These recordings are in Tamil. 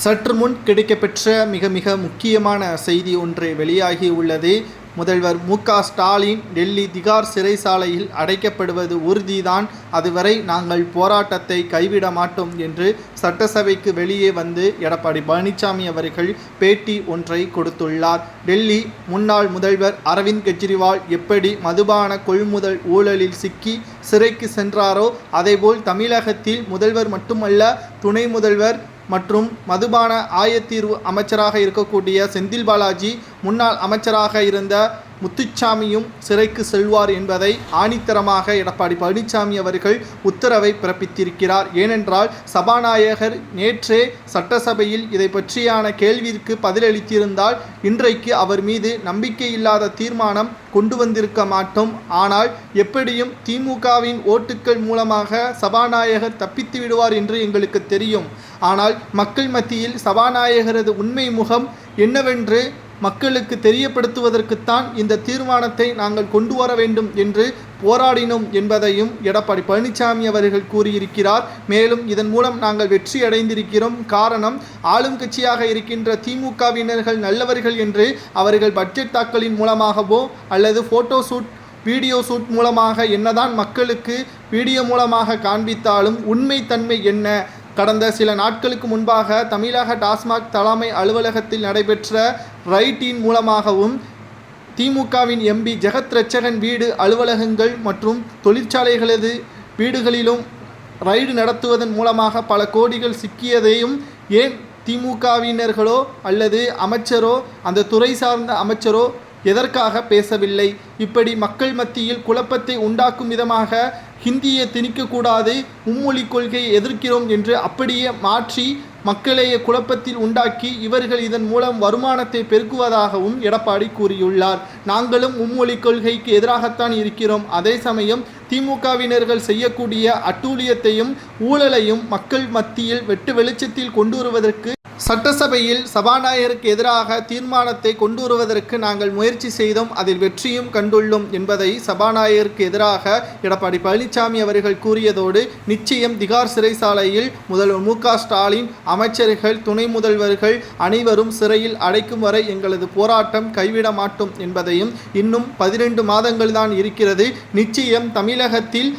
சற்று முன் கிடைக்கப்பெற்ற மிக முக்கியமான செய்தி ஒன்று வெளியாகி உள்ளது. முதல்வர் ஸ்டாலின் டெல்லி திகார் சிறைச்சாலையில் அடைக்கப்படுவது உறுதிதான், அதுவரை நாங்கள் போராட்டத்தை கைவிட மாட்டோம் என்று சட்டசபைக்கு வெளியே வந்து எடப்பாடி பழனிசாமி அவர்கள் பேட்டி ஒன்றை கொடுத்துள்ளார். டெல்லி முன்னாள் முதல்வர் அரவிந்த் கெஜ்ரிவால் எப்படி மதுபான கொள்முதல் ஊழலில் சிக்கி சிறைக்கு சென்றாரோ, அதேபோல் தமிழகத்தில் முதல்வர் மட்டுமல்ல, துணை முதல்வர் மற்றும் மதுபான ஆயத்தீர்வு அமைச்சராக இருக்கக்கூடிய செந்தில் பாலாஜி, முன்னாள் அமைச்சராக இருந்த முத்துச்சாமியும் சிறைக்கு செல்வார் என்பதை ஆணித்தரமாக எடப்பாடி பழனிசாமி அவர்கள் உத்தரவை பிறப்பித்திருக்கிறார். ஏனென்றால் சபாநாயகர் நேற்றே சட்டசபையில் இதை பற்றியான கேள்விக்கு பதிலளித்திருந்தால் இன்றைக்கு அவர் மீது நம்பிக்கையில்லாத தீர்மானம் கொண்டு வந்திருக்க மாட்டோம். ஆனால் எப்படியும் திமுகவின் ஓட்டுக்கள் மூலமாக சபாநாயகர் தப்பித்து விடுவார் என்று எங்களுக்கு தெரியும். ஆனால் மக்கள் மத்தியில் சபாநாயகரது உண்மை முகம் என்னவென்று மக்களுக்கு தெரியப்படுத்துவதற்குத்தான் இந்த தீர்மானத்தை நாங்கள் கொண்டு வர வேண்டும் என்று போராடினோம் என்பதையும் எடப்பாடி பழனிசாமி அவர்கள் கூறியிருக்கிறார். மேலும் இதன் மூலம் நாங்கள் வெற்றி அடைந்திருக்கிறோம். காரணம், ஆளும் கட்சியாக இருக்கின்ற திமுகவினர்கள் நல்லவர்கள் என்று அவர்கள் பட்ஜெட் தாக்கலின் மூலமாகவோ அல்லது போட்டோ ஷூட் வீடியோ ஷூட் மூலமாக என்னதான் மக்களுக்கு வீடியோ மூலமாக காண்பித்தாலும் உண்மை தன்மை என்ன? கடந்த சில நாட்களுக்கு முன்பாக தமிழக டாஸ்மாக் தலைமை அலுவலகத்தில் நடைபெற்ற ரைட்டின் மூலமாகவும் திமுகவின் எம்பி ஜெகத் ரட்சகன் வீடு, அலுவலகங்கள் மற்றும் தொழிற்சாலைகளது வீடுகளிலும் ரைடு நடத்துவதன் மூலமாக பல கோடிகள் சிக்கியதையும் ஏன் திமுகவினர்களோ அல்லது அமைச்சரோ அந்த துறை சார்ந்த அமைச்சரோ எதற்காக பேசவில்லை? இப்படி மக்கள் மத்தியில் குழப்பத்தை உண்டாக்கும் விதமாக ஹிந்தியை திணிக்கக்கூடாது, மும்மொழி கொள்கையை எதிர்க்கிறோம் என்று அப்படியே மாற்றி மக்களையே குழப்பத்தில் உண்டாக்கி இவர்கள் இதன் மூலம் வருமானத்தை பெருக்குவதாகவும் எடப்பாடி கூறியுள்ளார். நாங்களும் மும்மொழி கொள்கைக்கு எதிராகத்தான் இருக்கிறோம். அதே சமயம் திமுகவினர்கள் செய்யக்கூடிய அட்டூழியத்தையும் ஊழலையும் மக்கள் மத்தியில் வெட்டு வெளிச்சத்தில் கொண்டு வருவதற்கு சட்டசபையில் சபாநாயகருக்கு எதிராக தீர்மானத்தை கொண்டு வருவதற்கு நாங்கள் முயற்சி செய்தோம், அதில் வெற்றியும் கண்டுள்ளோம் என்பதை சபாநாயகருக்கு எதிராக எடப்பாடி பழனிசாமி அவர்கள் கூறியதோடு, நிச்சயம் திகார் சிறைச்சாலையில் முதல்வர் ஸ்டாலின், அமைச்சர்கள், துணை முதல்வர்கள் அனைவரும் சிறையில் அடைக்கும் வரை எங்களது போராட்டம் கைவிட மாட்டோம் என்பதையும், இன்னும் 12 மாதங்கள் தான் இருக்கிறது, நிச்சயம் தமிழகத்தில்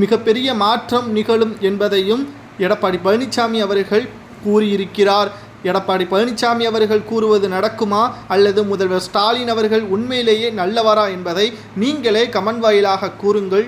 மிகப்பெரிய மாற்றம் நிகழும் என்பதையும் எடப்பாடி பழனிசாமி அவர்கள் கூறியிருக்கிறார். எடப்பாடி பழனிசாமி அவர்கள் கூறுவது நடக்குமா அல்லது முதல்வர் ஸ்டாலின் அவர்கள் உண்மையிலேயே நல்லவரா என்பதை நீங்களே கமெண்ட் வாயிலாக கூறுங்கள்.